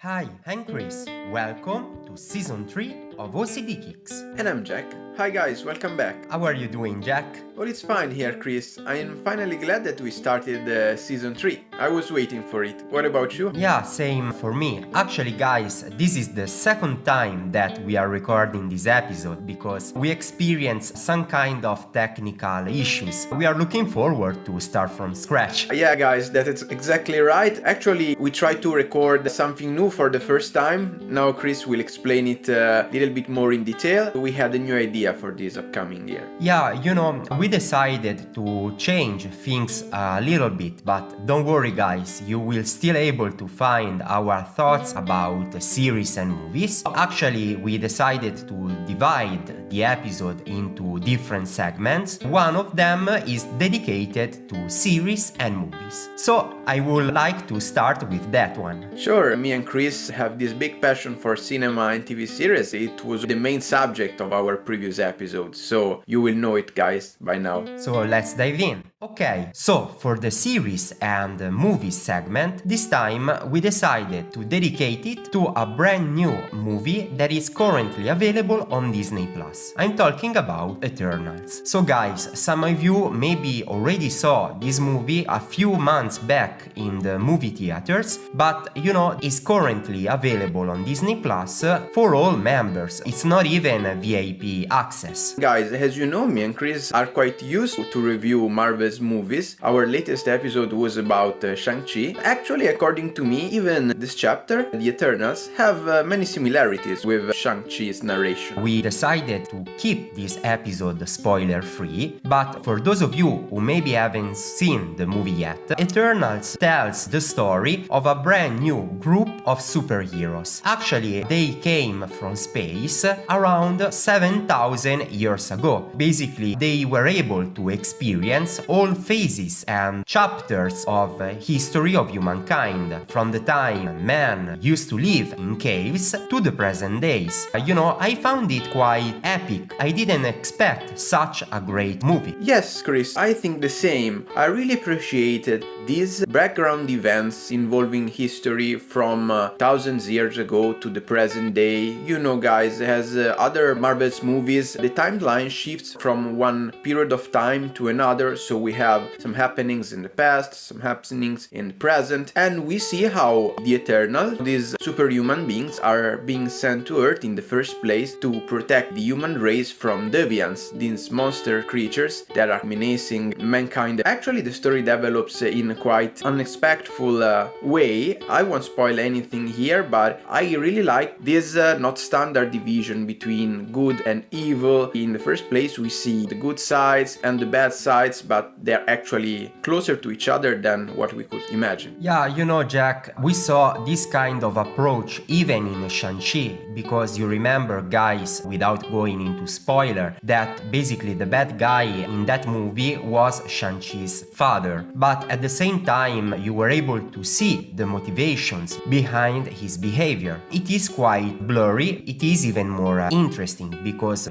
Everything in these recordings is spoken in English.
Hi, I'm Chris. Welcome to Season 3 of Ocd Geeks. And I'm Jack. Hi guys, welcome back. How are you doing, Jack? Well, it's fine here, Chris. I am finally glad that we started Season 3. I was waiting for it. What about you? Yeah, same for me. Actually, guys, this is the second time that we are recording this episode because we experienced some kind of technical issues. We are looking forward to start from scratch. Yeah, guys, that is exactly right. Actually, we tried to record something new for the first time. Now Chris will explain it a little bit more in detail. We had a new idea for this upcoming year. Yeah, we decided to change things a little bit, but don't worry guys, you will still able to find our thoughts about series and movies. Actually, we decided to divide the episode into different segments. One of them is dedicated to series and movies. So I would like to start with that one. Sure, me and Chris have this big passion for cinema and TV series. It was the main subject of our previous episodes, so you will know it, guys, by now. So let's dive in. Okay, so for the series and movies segment, this time we decided to dedicate it to a brand new movie that is currently available on Disney+. I'm talking about Eternals. So guys, some of you maybe already saw this movie a few months back in the movie theaters, but it's currently available on Disney+ for all members. It's not even a VIP access. Guys, as you know, me and Chris are quite used to review Marvel's movies. Our latest episode was about Shang-Chi. Actually, according to me, even this chapter, The Eternals, have many similarities with Shang-Chi's narration. We decided to keep this episode spoiler-free, but for those of you who maybe haven't seen the movie yet, Eternals tells the story of a brand new group of superheroes. Actually, they came from space around 7,000 years ago. Basically, they were able to experience all phases and chapters of history of humankind, from the time man used to live in caves to the present days. I found it quite epic. I didn't expect such a great movie. Yes, Chris, I think the same. I really appreciated these background events involving history from thousands years ago to the present day. Guys, as other Marvel's movies, the timeline shifts from one period of time to another, so we have some happenings in the past, some happenings in the present, and we see how the Eternal, these superhuman beings, are being sent to Earth in the first place to protect the human race from deviants, these monster creatures that are menacing mankind. Actually, the story develops in a quite unexpected way. I won't spoil anything here, but I really like this not standard division between good and evil. In the first place, we see the good sides and the bad sides, but they're actually closer to each other than what we could imagine. Yeah, Jack, we saw this kind of approach even in Shang-Chi, because you remember, guys, without going into spoiler, that basically the bad guy in that movie was Shang-Chi's father. But at the same time, you were able to see the motivations behind his behavior. It is quite blurry, it is even more interesting, because,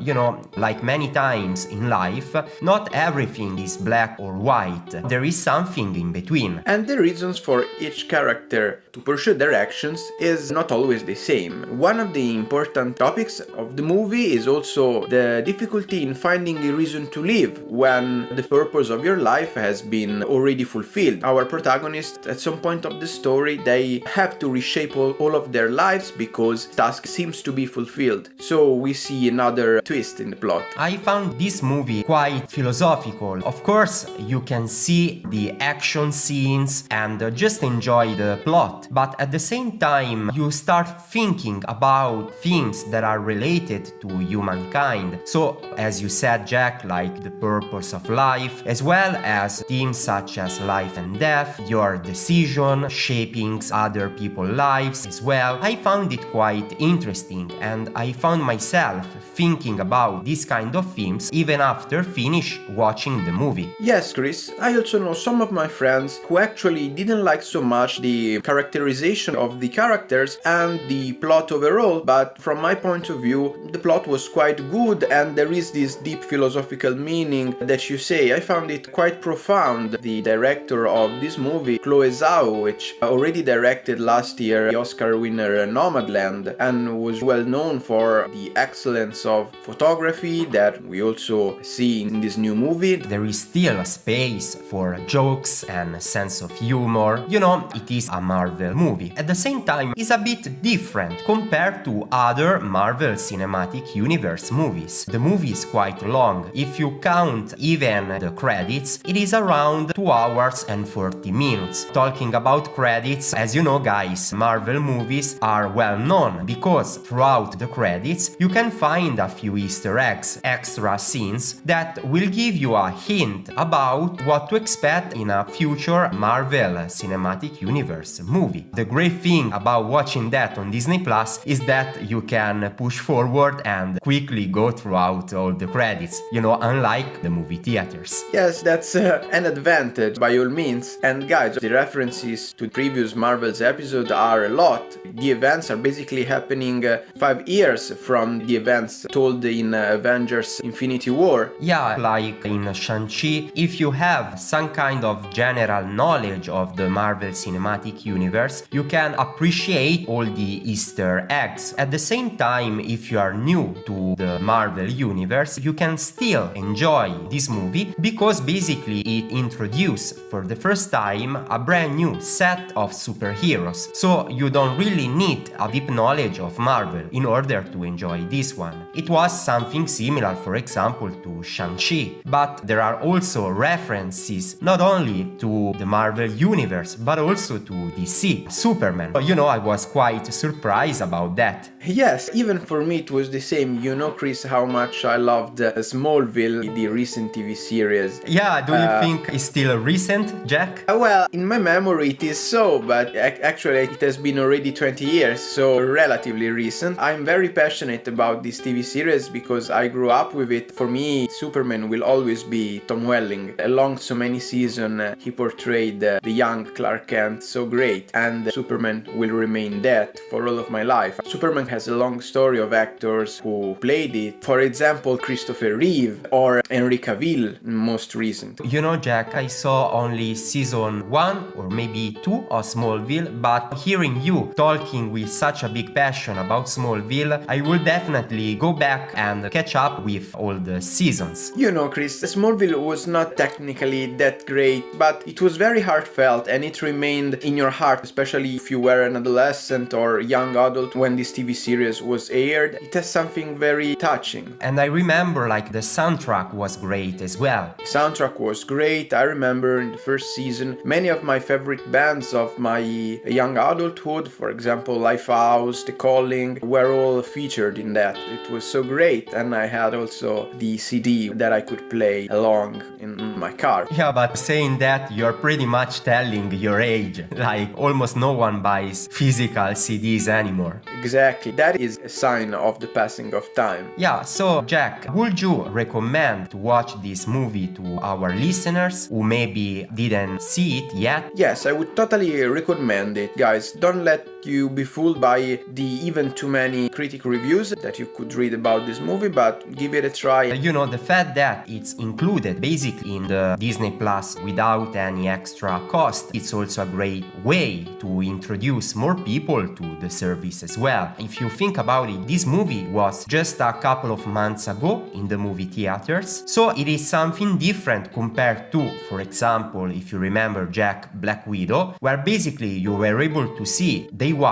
like many times in life, not everything is black or white. There is something in between. And the reasons for each character to pursue their actions is not always the same. One of the important topics of the movie is also the difficulty in finding a reason to live when the purpose of your life has been already fulfilled. Our protagonists, at some point of the story, they have to reshape all of their lives because task seems to be fulfilled. So we see another twist in the plot. I found this movie quite philosophical. Of course, you can see the action scenes and just enjoy the plot, but at the same time you start thinking about things that are related to humankind. So as you said, Jack, like the purpose of life, as well as themes such as life and death, your decision shaping other people's lives as well. I found it quite interesting, and and I found myself thinking about these kind of films even after finish watching the movie. Yes, Chris, I also know some of my friends who actually didn't like so much the characterization of the characters and the plot overall, but from my point of view, the plot was quite good and there is this deep philosophical meaning that you say. I found it quite profound. The director of this movie, Chloe Zhao, which already directed last year the Oscar winner Nomadland and was well known for the excellence of photography that we also see in this new movie. There is still a space for jokes and a sense of humor. You know, it is a Marvel movie. At the same time, it's a bit different compared to other Marvel Cinematic Universe movies. The movie is quite long. If you count even the credits, it is around 2 hours and 40 minutes. Talking about credits, as you know guys, Marvel movies are well known because throughout the credits you can find a few Easter eggs, extra scenes that will give you a hint about what to expect in a future Marvel Cinematic Universe movie. The great thing about watching that on Disney Plus is that you can push forward and quickly go throughout all the credits, you know, unlike the movie theaters. Yes, that's an advantage by all means. And guys, the references to previous Marvel's episode are a lot. The events are basically happening 5 years from the events told in Avengers Infinity War. Yeah, like in Shang-Chi, if you have some kind of general knowledge of the Marvel Cinematic Universe, you can appreciate all the Easter eggs. At the same time, if you are new to the Marvel Universe, you can still enjoy this movie because basically it introduces for the first time a brand new set of superheroes. So you don't really need a deep knowledge of Marvel in order to enjoy this one. It was something similar, for example, to Shang-Chi, but there are also references not only to the Marvel Universe but also to DC, Superman. You know, I was quite surprised about that. Yes, even for me it was the same. You know, Chris, how much I loved Smallville, the recent TV series. Yeah, do you think it's still recent, Jack? Well, in my memory it is so, but actually it has been already 20 years, so relatively recent. I'm very passionate about this TV series because I grew up with it. For me, Superman will always be Tom Welling. Along so many seasons, he portrayed the young Clark Kent so great, and Superman will remain that for all of my life. Superman has a long story of actors who played it. For example, Christopher Reeve or Henry Cavill, most recent. You know, Jack, I saw only season 1 or maybe 2 of Smallville, but hearing you talking with such a big passion about Smallville, I will definitely go back and catch up with all the seasons. You know, Chris, Smallville was not technically that great, but it was very heartfelt and it remained in your heart, especially if you were an adolescent or young adult when this TV series was aired. It has something very touching. And I remember like the soundtrack was great as well. The soundtrack was great. I remember in the first season many of my favorite bands of my young adulthood, for example Lifehouse, The Calling, were all featured in that. It was so great, and I had also the CD that I could play along in my car. Yeah, but saying that, you're pretty much telling your age. Like almost no one buys physical CDs anymore. Exactly, that is a sign of the passing of time. Yeah, so Jack, would you recommend to watch this movie to our listeners who maybe didn't see it yet? Yes, I would totally recommend it, guys. Don't let you be fooled by the even too many critic reviews that you could read about this movie, but give it a try. You know, the fact that it's included basically in the Disney Plus without any extra cost, it's also a great way to introduce more people to the service as well. If you think about it, this movie was just a couple of months ago in the movie theaters, so it is something different compared to, for example, if you remember Jack, Black Widow, where basically you were able to see day one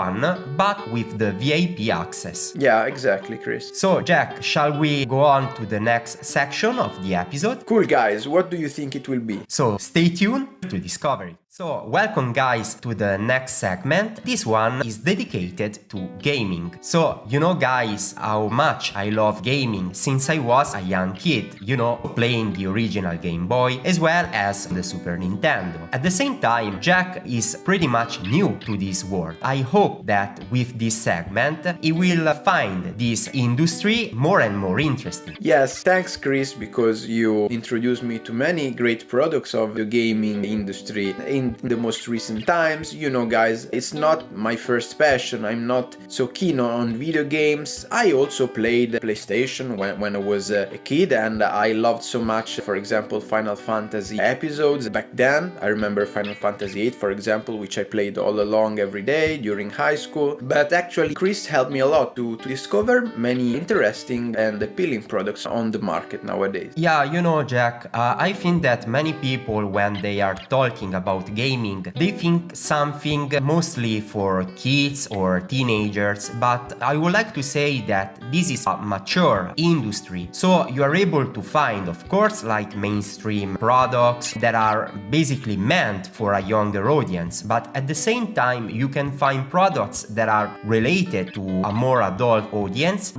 but with the VIP access. Yeah, exactly, Chris. So Jack, shall we go on to the next section of the episode? Cool, guys, what do you think it will be? So stay tuned to discover it. So, welcome guys to the next segment. This one is dedicated to gaming. So, you know guys how much I love gaming since I was a young kid, playing the original Game Boy as well as the Super Nintendo. At the same time, Jack is pretty much new to this world. I hope that with this segment, he will find this industry more and more interesting. Yes, thanks Chris, because you introduced me to many great products of the gaming industry. In the most recent times, guys, it's not my first passion. I'm not so keen on video games. I also played PlayStation when I was a kid, and I loved so much, for example, Final Fantasy episodes back then. I remember Final Fantasy 8, for example, which I played all along every day during high school. But actually, Chris helped me a lot to discover many interesting and appealing products on the market nowadays. Yeah, Jack, I think that many people, when they are talking about gaming, they think something mostly for kids or teenagers, but I would like to say that this is a mature industry. So you are able to find, of course, like mainstream products that are basically meant for a younger audience, but at the same time you can find products that are related to a more adult audience.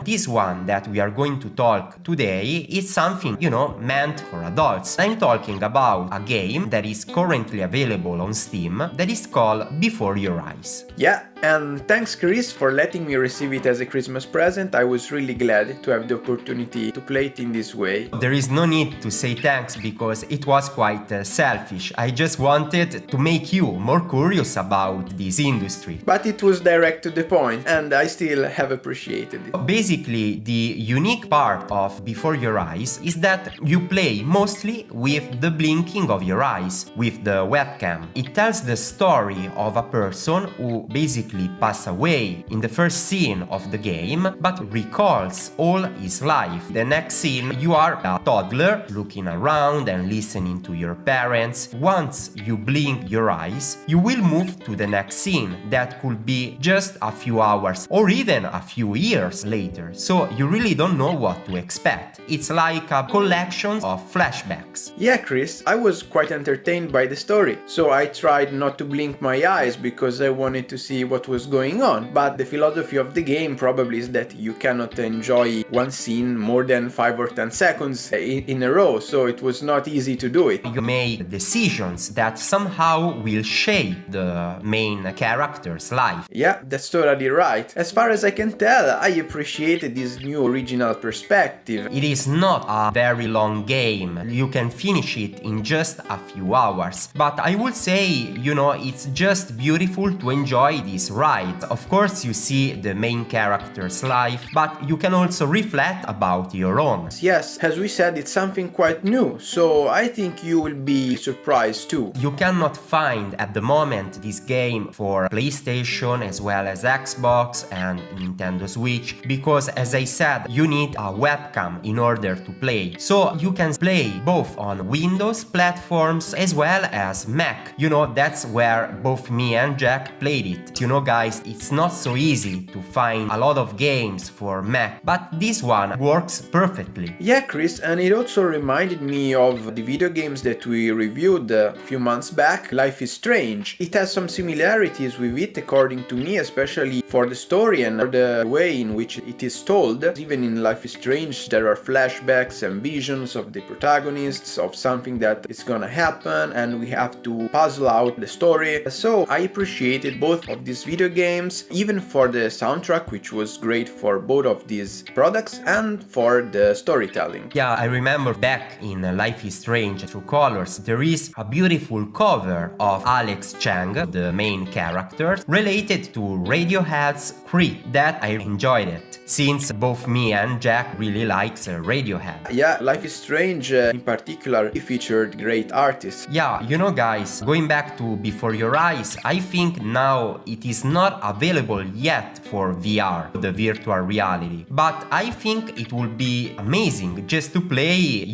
This one that we are going to talk today is something, meant for adults. I'm talking about a game that is currently available on Steam that is called Before Your Eyes. Yeah, and thanks Chris for letting me receive it as a Christmas present. I was really glad to have the opportunity to play it in this way. There is no need to say thanks because it was quite selfish. I just wanted to make you more curious about this industry. But it was direct to the point, and I still have appreciated it. Basically, the unique part of Before Your Eyes is that you play mostly with the blinking of your eyes, with the webcam. It tells the story of a person who basically passed away in the first scene of the game, but recalls all his life. The next scene, you are a toddler looking around and listening to your parents. Once you blink your eyes, you will move to the next scene that could be just a few hours or even a few years later. So you really don't know what to expect. It's like a collection of flashbacks. Yeah, Chris, I was quite entertained by the story, so I tried not to blink my eyes because I wanted to see what was going on. But the philosophy of the game probably is that you cannot enjoy one scene more than 5 or 10 seconds in a row, so it was not easy to do it. You make decisions that somehow will shape the main character's life. Yeah, that's totally right. As far as I can tell, I appreciated this new original perspective. It is not a very long game. You can finish it in just a few hours. But I would say, it's just beautiful to enjoy this ride. Of course, you see the main character's life, but you can also reflect about your own. Yes, as we said, it's something quite new, so I think you will be surprised too. You cannot find at the moment this game for PlayStation as well as Xbox and Nintendo Switch, because as I said, you need a webcam in order to play. So you can play both on Windows platforms as well as Mac. That's where both me and Jack played it. Guys, it's not so easy to find a lot of games for Mac, but this one works perfectly. Yeah, Chris, and it also reminded me of the video games that we reviewed a few months back, Life is Strange. It has some similarities with it, according to me, especially for the story and the way in which it is told. Even in Life is Strange, there are flashbacks and visions of the protagonists, of something that is gonna happen, and we have to puzzle out the story. So I appreciated both of these video games, even for the soundtrack, which was great for both of these products, and for the storytelling. Yeah, I remember back in Life is Strange True Colors, there is a beautiful cover of Alex Chang, the main character, related to Radiohead's Creep. That I enjoyed it, since both me and Jack really likes Radiohead. Yeah, Life is Strange in particular, it featured great artists. Yeah, guys, going back to Before Your Eyes, I think now it is not available yet for VR, the virtual reality, but I think it will be amazing just to play,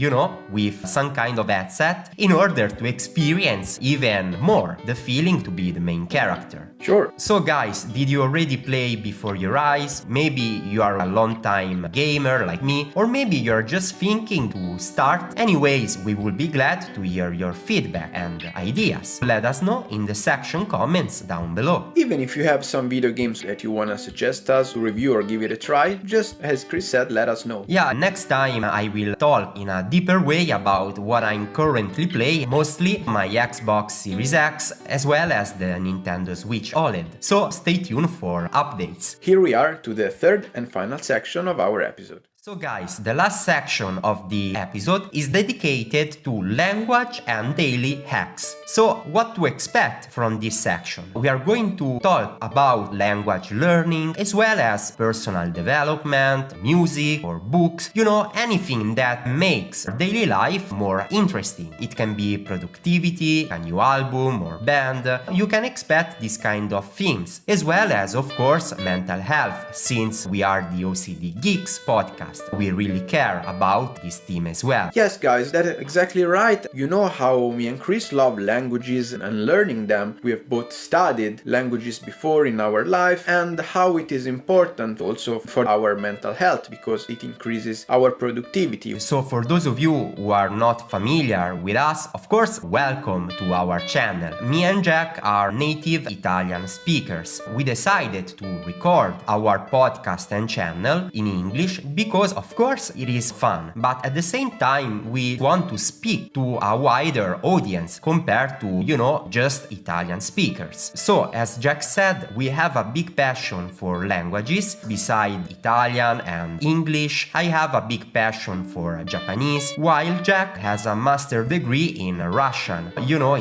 with some kind of headset in order to experience even more the feeling to be the main character. Sure. So guys, did you already play Before Your Eyes? Maybe you are a long-time gamer like me, or maybe you're just thinking to start. Anyways, we will be glad to hear your feedback, and ideas. Let us know in the section comments down below. Even if you have some video games that you wanna suggest us to review or give it a try, just as Cris said, let us know. Yeah, next time I will talk in a deeper way about what I'm currently playing, mostly my Xbox Series X as well as the Nintendo Switch OLED. So stay tuned for updates. Here we are to the third and final section of our episode. So guys, the last section of the episode is dedicated to language and daily hacks. So what to expect from this section? We are going to talk about language learning as well as personal development, music or books, anything that makes daily life more interesting. It can be productivity, a new album or band. You can expect this kind of things, as well as of course mental health, since we are the Ocd Geeks podcast. We really care about this theme as well. Yes guys, that is exactly right. You know how me and Cris love languages and learning them. We have both studied languages before in our life, and how it is important also for our mental health because it increases our productivity. So for those of you who are not familiar with us, of course, welcome to our channel. Me and Jack are native Italian speakers. We decided to record our podcast and channel in English because of course it is fun, but at the same time we want to speak to a wider audience compared to, just Italian speakers. So as Jack said, we have a big passion for languages. Beside Italian and English, I have a big passion for Japanese, while Jack has a master degree in Russian.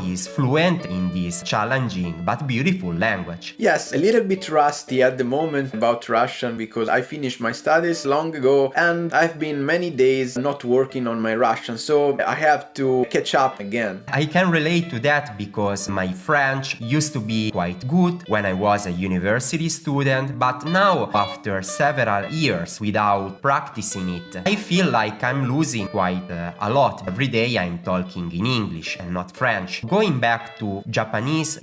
He's fluent in this challenging but beautiful language. Yes, a little bit rusty at the moment about Russian because I finished my studies long ago and I've been many days not working on my Russian, so I have to catch up again. I can relate to that because my French used to be quite good when I was a university student, but now after several years without practicing it, I feel like I'm losing quite a lot. Every day I'm talking in English and not French. Going back to Japanese,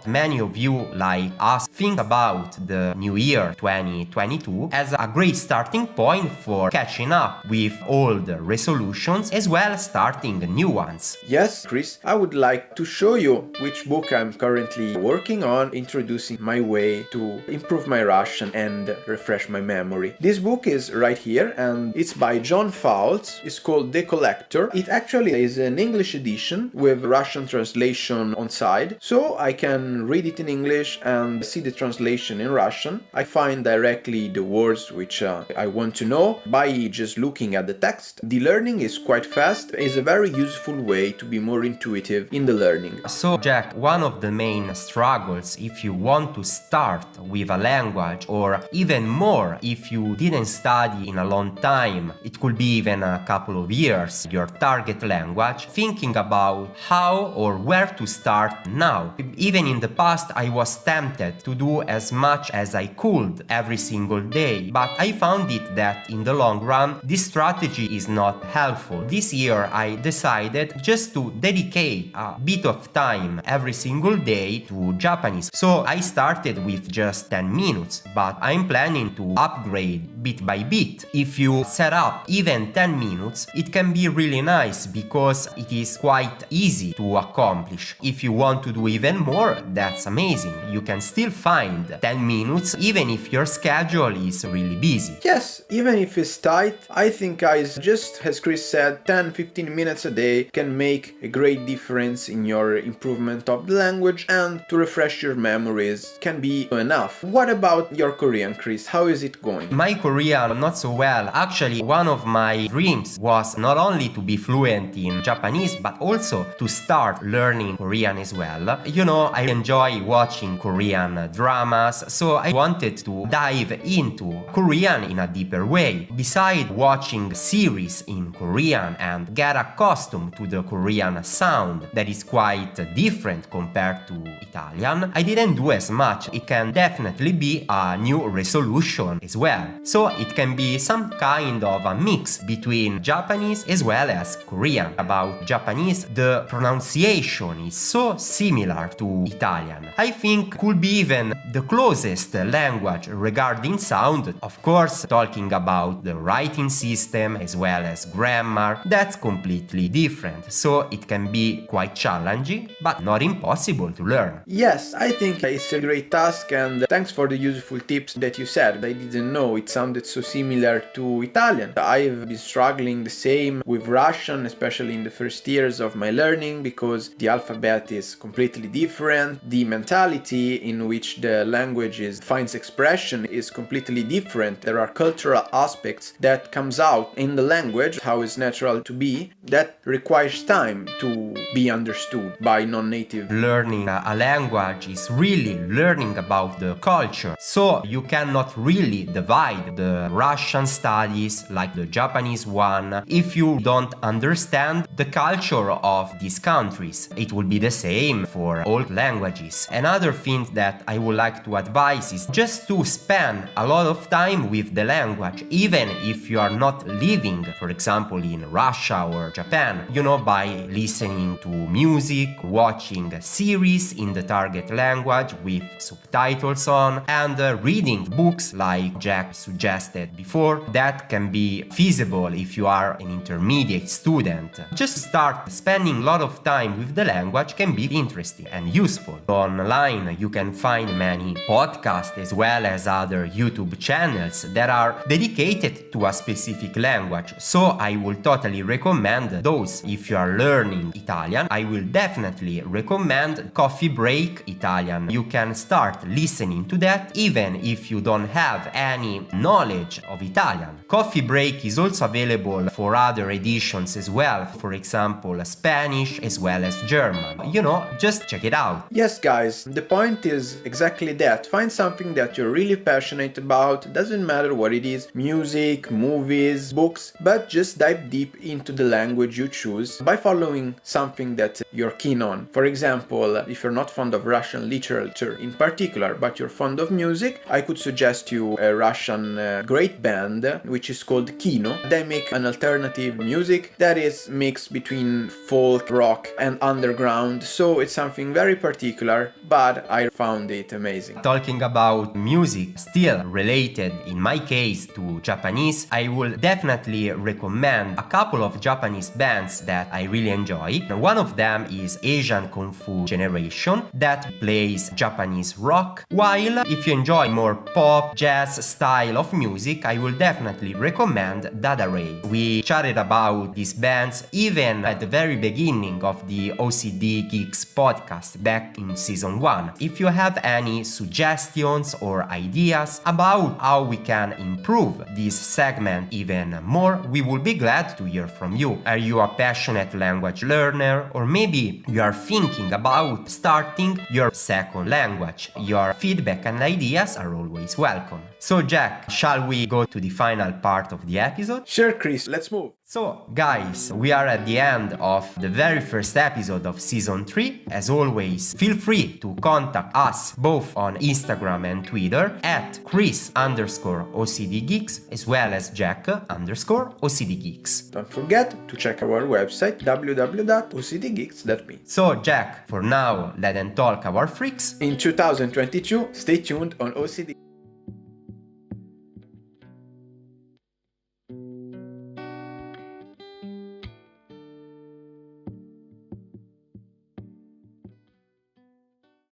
many of you like us think about the new year 2022 as a great starting point for catching up with old resolutions as well as starting new ones. Yes, Cris, I would like to show you which book I'm currently working on, introducing my way to improve my Russian and refresh my memory. This book is right here and it's by John Fowles. It's called The Collector. It actually is an English edition with Russian translation on side, so I can read it in English and see the translation in Russian. I find directly the words which I want to know by just looking at the text. The learning is quite fast. It's a very useful way to be more intuitive in the learning. So Jack, one of the main struggles if you want to start with a language, or even more if you didn't study in a long time, it could be even a couple of years, your target language, thinking about how or where to start now. Even in the past I was tempted to do as much as I could every single day, but I found it that in the long run this strategy is not helpful. This year I decided just to dedicate a bit of time every single day to Japanese. So I started with just 10 minutes, but I'm planning to upgrade bit by bit. If you set up even 10 minutes, it can be really nice because it is quite easy to accomplish. If you want to do even more, that's amazing. You can still find 10 minutes even if your schedule is really busy. Yes, even if it's tight, I think guys, just as Cris said, 10-15 minutes a day can make a great difference in your improvement of the language, and to refresh your memories can be enough. What about your Korean, Cris? How is it going? My Korean not so well. Actually, one of my dreams was not only to be fluent in Japanese but also to start learning Korean as well. I enjoy watching Korean dramas, so I wanted to dive into Korean in a deeper way. Besides watching series in Korean and get accustomed to the Korean sound that is quite different compared to Italian, I didn't do as much. It can definitely be a new resolution as well. So it can be some kind of a mix between Japanese as well as Korean. About Japanese, the pronunciation is so similar to Italian. I think could be even the closest language regarding sound. Of course, talking about about the writing system as well as grammar, that's completely different. So it can be quite challenging, but not impossible to learn. Yes, I think it's a great task, and thanks for the useful tips that you said. I didn't know it sounded so similar to Italian. I've been struggling the same with Russian, especially in the first years of my learning, because the alphabet is completely different. The mentality in which the language finds expression is completely different. There are cultural aspects that comes out in the language, how it's natural to be, that requires time to be understood by non-native. Learning a language is really learning about the culture. So you cannot really divide the Russian studies like the Japanese one if you don't understand the culture of these countries. It will be the same for all languages. Another thing that I would like to advise is just to spend a lot of time with the language, even if you are not living, for example, in Russia or Japan, by listening to music, watching series in the target language with subtitles on, and reading books like Jack suggested before. That can be feasible if you are an intermediate student. Just start spending a lot of time with the language can be interesting and useful. Online you can find many podcasts as well as other YouTube channels that are dedicated to a specific language, so I will totally recommend those. If you are learning Italian, I will definitely recommend Coffee Break Italian. You can start listening to that even if you don't have any knowledge of Italian. Coffee Break is also available for other editions as well, for example Spanish as well as German. Just check it out. Yes guys, the point is exactly that. Find something that you're really passionate about. Doesn't matter what it is, music, movies, books, but just dive deep into the language you choose by following something that you're keen on. For example, if you're not fond of Russian literature in particular, but you're fond of music, I could suggest you a Russian great band which is called Kino. They make an alternative music that is mixed between folk, rock and underground, so it's something very particular, but I found it amazing. Talking about music, still related in my case to Japanese, I will definitely recommend a couple of Japanese bands that I really enjoy. One of them is Asian Kung Fu Generation, that plays Japanese rock, while if you enjoy more pop, jazz style of music, I will definitely recommend Dada Ray. We chatted about these bands even at the very beginning of the Ocd Geeks podcast back in season 1. If you have any suggestions or ideas about how we can improve this segment even more, we will be glad to hear from you. Are you a passionate language learner, or maybe you are thinking about starting your second language? Your feedback and ideas are always welcome. So Jack, shall we go to the final part of the episode? Sure, Chris, let's move. So guys, we are at the end of the very first episode of season 3. As always, feel free to contact us both on Instagram and Twitter at Cris_OCD Geeks as well as Jack_OCD Geeks. Don't forget to check our website www.ocdgeeks.me. So Jack, for now, let them talk our freaks. In 2022, stay tuned on OCD.